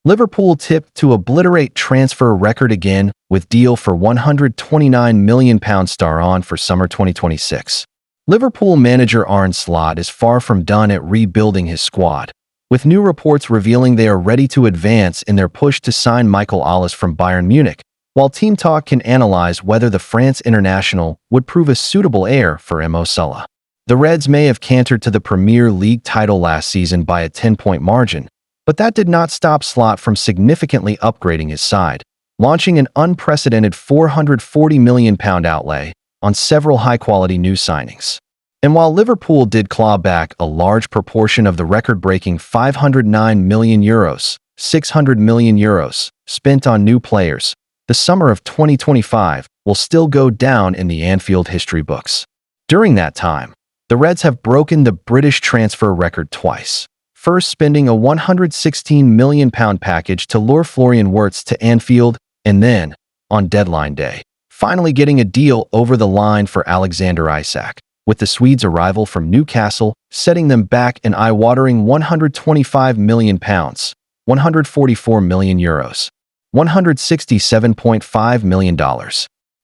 Liverpool tipped to obliterate transfer record again with deal for £129 million star on for summer 2026. Liverpool manager Arne Slot is far from done at rebuilding his squad, with new reports revealing they are ready to advance in their push to sign Michael Olise from Bayern Munich, while Team Talk can analyze whether the France international would prove a suitable heir for Mo Salah. The Reds may have cantered to the Premier League title last season by a 10-point margin, but that did not stop Slot from significantly upgrading his side, launching an unprecedented £440 million outlay on several high-quality new signings. And while Liverpool did claw back a large proportion of the record-breaking €509 million, €600 million spent on new players, the summer of 2025 will still go down in the Anfield history books. During that time, the Reds have broken the British transfer record twice, first spending a £116 million package to lure Florian Wirtz to Anfield, and then, on deadline day, finally getting a deal over the line for Alexander Isak, with the Swedes' arrival from Newcastle setting them back an eye-watering £125 million, €144 million, $167.5 million.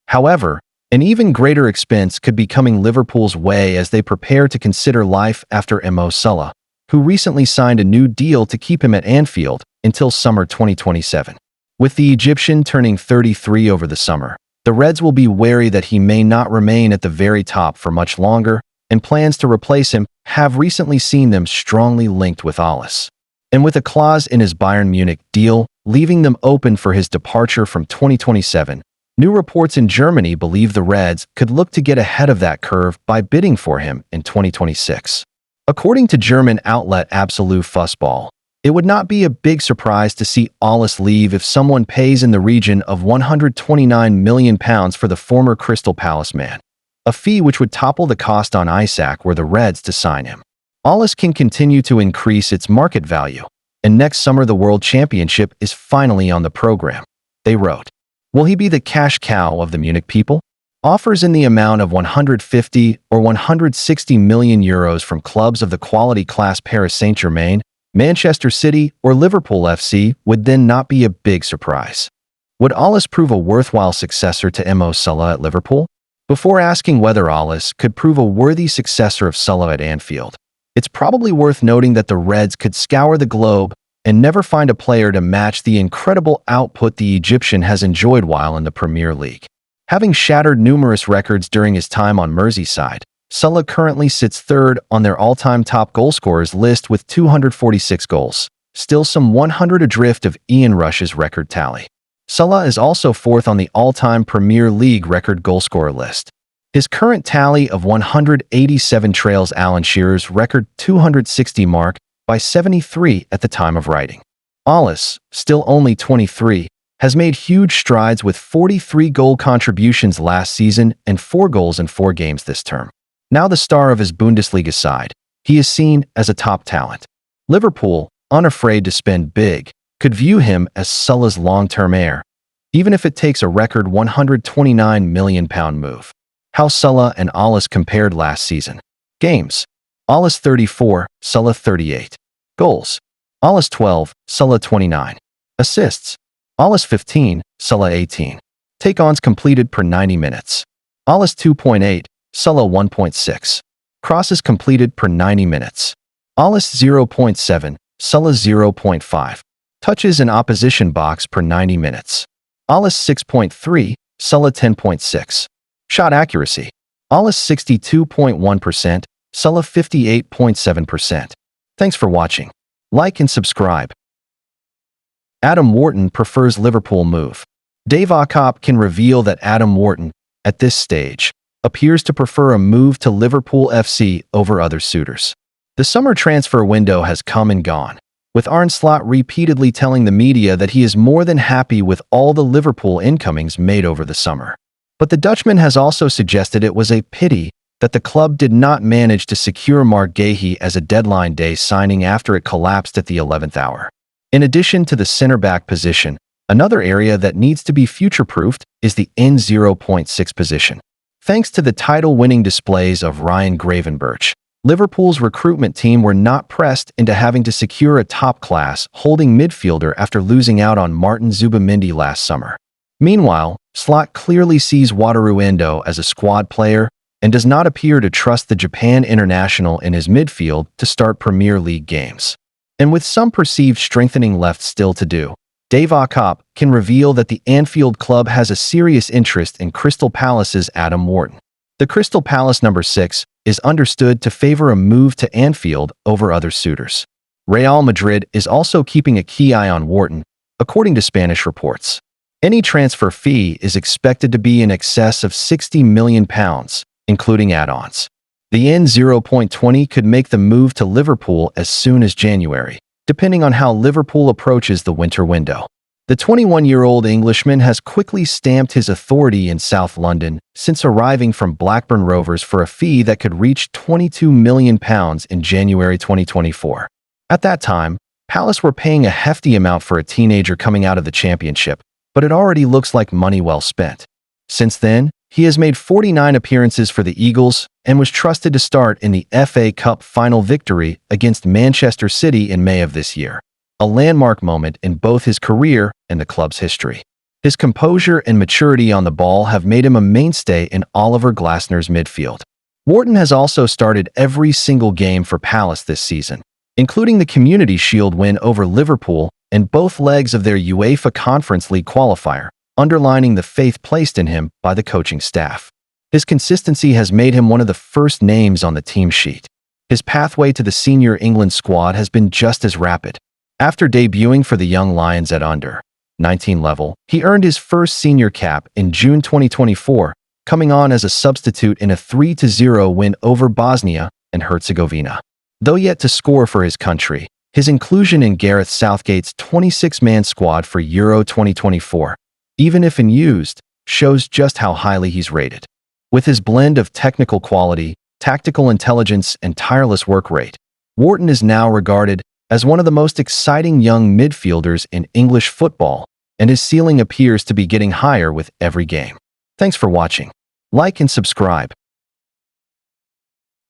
However, an even greater expense could be coming Liverpool's way as they prepare to consider life after Mo Salah, who recently signed a new deal to keep him at Anfield until summer 2027. With the Egyptian turning 33 over the summer, the Reds will be wary that he may not remain at the very top for much longer, and plans to replace him have recently seen them strongly linked with Olise. And with a clause in his Bayern Munich deal leaving them open for his departure from 2027, new reports in Germany believe the Reds could look to get ahead of that curve by bidding for him in 2026. According to German outlet Absolute Fußball, it would not be a big surprise to see Olise leave if someone pays in the region of £129 million for the former Crystal Palace man, a fee which would topple the cost on Isak were the Reds to sign him. Olise can continue to increase its market value, and next summer the World Championship is finally on the program. They wrote, "Will he be the cash cow of the Munich people?" Offers in the amount of €150 or €160 million from clubs of the quality class Paris Saint-Germain, Manchester City, or Liverpool FC would then not be a big surprise. Would Olise prove a worthwhile successor to Mo Salah at Liverpool? Before asking whether Olise could prove a worthy successor of Salah at Anfield, it's probably worth noting that the Reds could scour the globe and never find a player to match the incredible output the Egyptian has enjoyed while in the Premier League. Having shattered numerous records during his time on Merseyside, Salah currently sits third on their all-time top goalscorers list with 246 goals, still some 100 adrift of Ian Rush's record tally. Salah is also fourth on the all-time Premier League record goalscorer list. His current tally of 187 trails Alan Shearer's record 260 mark by 73 at the time of writing. Olise, still only 23, has made huge strides with 43 goal contributions last season and 4 goals in 4 games this term. Now the star of his Bundesliga side, he is seen as a top talent. Liverpool, unafraid to spend big, could view him as Salah's long-term heir, even if it takes a record £129 million move. How Salah and Olise compared last season. Games. Olise 34, Salah 38. Goals. Olise 12, Salah 29. Assists. Olise 15, Salah 18. Take-ons completed per 90 minutes. Olise 2.8, Salah 1.6. Crosses completed per 90 minutes. Olise 0.7, Salah 0.5. Touches in opposition box per 90 minutes. Olise 6.3, Salah 10.6. Shot accuracy. Olise 62.1%, Salah 58.7%. Thanks for watching. Like and subscribe. Adam Wharton prefers Liverpool move. Dave Okop can reveal that Adam Wharton, at this stage, appears to prefer a move to Liverpool FC over other suitors. The summer transfer window has come and gone, with Arne Slot repeatedly telling the media that he is more than happy with all the Liverpool incomings made over the summer. But the Dutchman has also suggested it was a pity that the club did not manage to secure Marc Guéhi as a deadline day signing after it collapsed at the 11th hour. In addition to the center-back position, another area that needs to be future-proofed is the N0.6 position. Thanks to the title-winning displays of Ryan Gravenberch, Liverpool's recruitment team were not pressed into having to secure a top-class holding midfielder after losing out on Martin Zubimendi last summer. Meanwhile, Slot clearly sees Wataru Endo as a squad player and does not appear to trust the Japan international in his midfield to start Premier League games. And with some perceived strengthening left still to do, Dave Akop can reveal that the Anfield club has a serious interest in Crystal Palace's Adam Wharton. The Crystal Palace number 6 is understood to favor a move to Anfield over other suitors. Real Madrid is also keeping a key eye on Wharton, according to Spanish reports. Any transfer fee is expected to be in excess of £60 million, including add-ons. The N0.20 could make the move to Liverpool as soon as January, depending on how Liverpool approaches the winter window. The 21-year-old Englishman has quickly stamped his authority in South London since arriving from Blackburn Rovers for a fee that could reach £22 million in January 2024. At that time, Palace were paying a hefty amount for a teenager coming out of the Championship, but it already looks like money well spent. Since then, he has made 49 appearances for the Eagles and was trusted to start in the FA Cup final victory against Manchester City in May of this year, a landmark moment in both his career and the club's history. His composure and maturity on the ball have made him a mainstay in Oliver Glasner's midfield. Wharton has also started every single game for Palace this season, including the Community Shield win over Liverpool and both legs of their UEFA Conference League qualifier, underlining the faith placed in him by the coaching staff. His consistency has made him one of the first names on the team sheet. His pathway to the senior England squad has been just as rapid. After debuting for the Young Lions at under-19 level, he earned his first senior cap in June 2024, coming on as a substitute in a 3-0 win over Bosnia and Herzegovina. Though yet to score for his country, his inclusion in Gareth Southgate's 26-man squad for Euro 2024, even if unused, shows just how highly he's rated. With his blend of technical quality, tactical intelligence, and tireless work rate, Wharton is now regarded as one of the most exciting young midfielders in English football, and his ceiling appears to be getting higher with every game. Thanks for watching. Like and subscribe.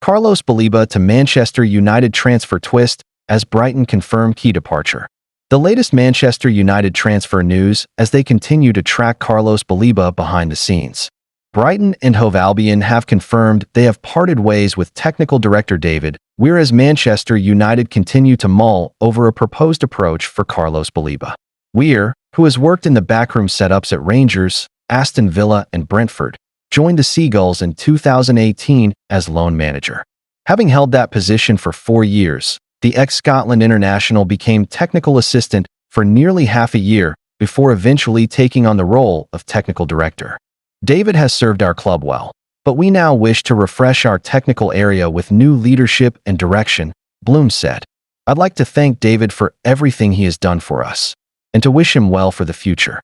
Carlos Baleba to Manchester United transfer twist as Brighton confirm key departure. The latest Manchester United transfer news as they continue to track Carlos Baleba behind the scenes. Brighton and Hove Albion have confirmed they have parted ways with technical director David, whereas Manchester United continue to mull over a proposed approach for Carlos Baleba. Weir, who has worked in the backroom setups at Rangers, Aston Villa, and Brentford, joined the Seagulls in 2018 as loan manager. Having held that position for 4 years, the ex-Scotland international became technical assistant for nearly half a year before eventually taking on the role of technical director. David has served our club well, but we now wish to refresh our technical area with new leadership and direction, Bloom said. I'd like to thank David for everything he has done for us, and to wish him well for the future.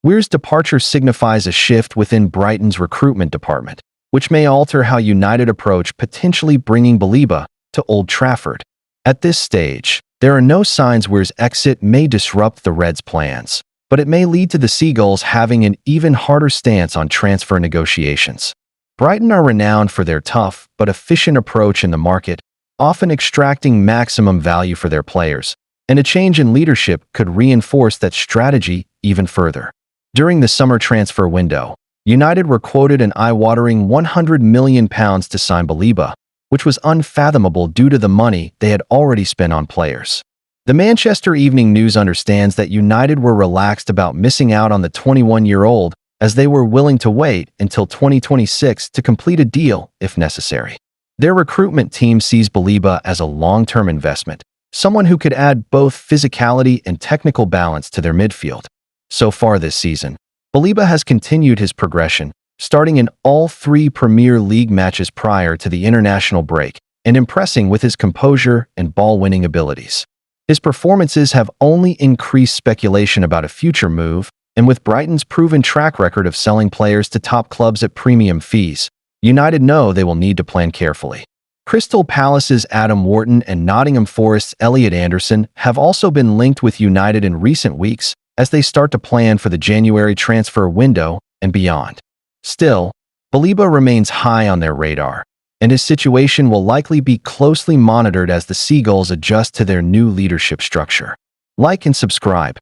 Weir's departure signifies a shift within Brighton's recruitment department, which may alter how United approach potentially bringing Baleba to Old Trafford. At this stage, there are no signs Weir's exit may disrupt the Reds' plans, but it may lead to the Seagulls having an even harder stance on transfer negotiations. Brighton are renowned for their tough but efficient approach in the market, often extracting maximum value for their players, and a change in leadership could reinforce that strategy even further. During the summer transfer window, United were quoted an eye-watering £100 million to sign Baleba, which was unfathomable due to the money they had already spent on players. The Manchester Evening News understands that United were relaxed about missing out on the 21-year-old as they were willing to wait until 2026 to complete a deal if necessary. Their recruitment team sees Baleba as a long-term investment, someone who could add both physicality and technical balance to their midfield. So far this season, Baleba has continued his progression, starting in all 3 Premier League matches prior to the international break and impressing with his composure and ball-winning abilities. His performances have only increased speculation about a future move, and with Brighton's proven track record of selling players to top clubs at premium fees, United know they will need to plan carefully. Crystal Palace's Adam Wharton and Nottingham Forest's Elliot Anderson have also been linked with United in recent weeks as they start to plan for the January transfer window and beyond. Still, Baleba remains high on their radar, and his situation will likely be closely monitored as the Seagulls adjust to their new leadership structure. Like and subscribe.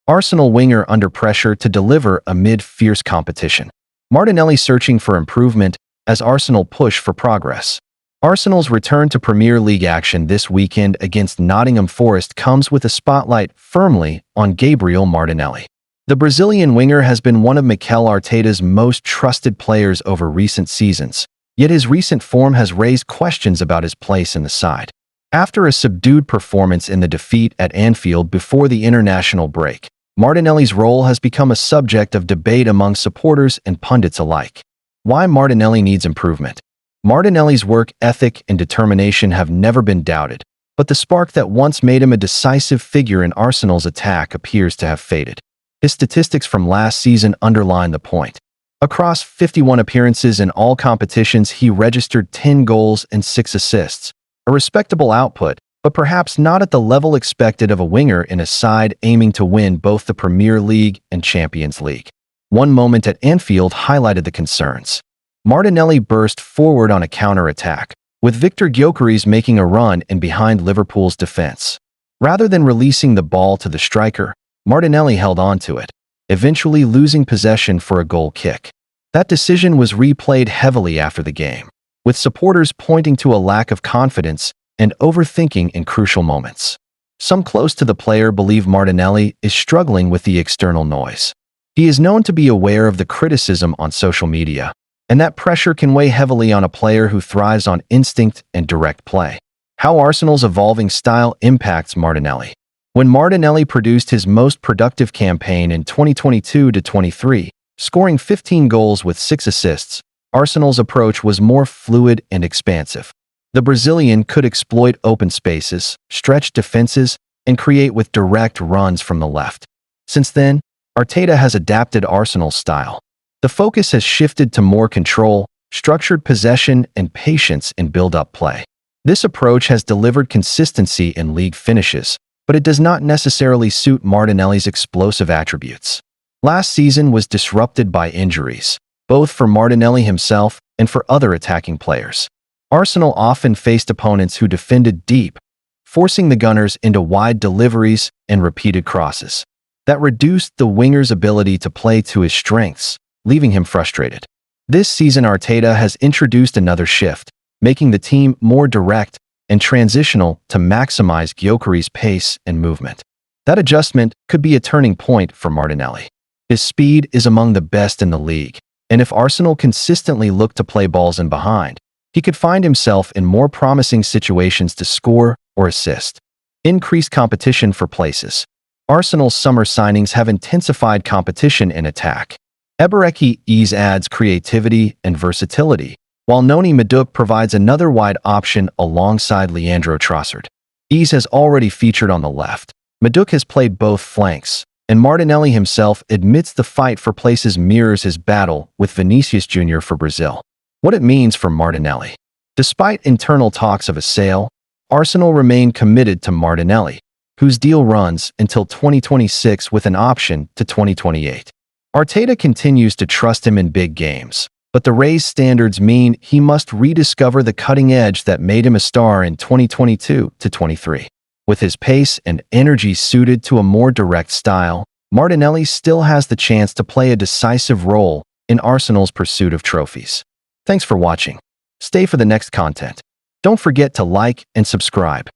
Arsenal winger under pressure to deliver amid fierce competition. Martinelli searching for improvement as Arsenal push for progress. Arsenal's return to Premier League action this weekend against Nottingham Forest comes with a spotlight firmly on Gabriel Martinelli. The Brazilian winger has been one of Mikel Arteta's most trusted players over recent seasons, yet his recent form has raised questions about his place in the side. After a subdued performance in the defeat at Anfield before the international break, Martinelli's role has become a subject of debate among supporters and pundits alike. Why Martinelli needs improvement? Martinelli's work ethic and determination have never been doubted, but the spark that once made him a decisive figure in Arsenal's attack appears to have faded. His statistics from last season underline the point. Across 51 appearances in all competitions, he registered 10 goals and 6 assists, a respectable output, but perhaps not at the level expected of a winger in a side aiming to win both the Premier League and Champions League. One moment at Anfield highlighted the concerns. Martinelli burst forward on a counter-attack, with Victor Gyökeres making a run in behind Liverpool's defense. Rather than releasing the ball to the striker, Martinelli held on to it, eventually losing possession for a goal kick. That decision was replayed heavily after the game, with supporters pointing to a lack of confidence and overthinking in crucial moments. Some close to the player believe Martinelli is struggling with the external noise. He is known to be aware of the criticism on social media, and that pressure can weigh heavily on a player who thrives on instinct and direct play. How Arsenal's evolving style impacts Martinelli. When Martinelli produced his most productive campaign in 2022-23, scoring 15 goals with 6 assists, Arsenal's approach was more fluid and expansive. The Brazilian could exploit open spaces, stretch defenses, and create with direct runs from the left. Since then, Arteta has adapted Arsenal's style. The focus has shifted to more control, structured possession, and patience in build-up play. This approach has delivered consistency in league finishes, but it does not necessarily suit Martinelli's explosive attributes. Last season was disrupted by injuries, both for Martinelli himself and for other attacking players. Arsenal often faced opponents who defended deep, forcing the Gunners into wide deliveries and repeated crosses. That reduced the winger's ability to play to his strengths, leaving him frustrated. This season, Arteta has introduced another shift, making the team more direct and transitional to maximize Gyökeres' pace and movement. That adjustment could be a turning point for Martinelli. His speed is among the best in the league, and if Arsenal consistently look to play balls in behind, he could find himself in more promising situations to score or assist. Increased competition for places. Arsenal's summer signings have intensified competition in attack. Olise adds creativity and versatility, while Noni Madueke provides another wide option alongside Leandro Trossard. Olise has already featured on the left. Madueke has played both flanks, and Martinelli himself admits the fight for places mirrors his battle with Vinicius Jr. for Brazil. What it means for Martinelli. Despite internal talks of a sale, Arsenal remain committed to Martinelli, whose deal runs until 2026 with an option to 2028. Arteta continues to trust him in big games, but the raised standards mean he must rediscover the cutting edge that made him a star in 2022-23. With his pace and energy suited to a more direct style, Martinelli still has the chance to play a decisive role in Arsenal's pursuit of trophies. Thanks for watching. Stay for the next content. Don't forget to like and subscribe.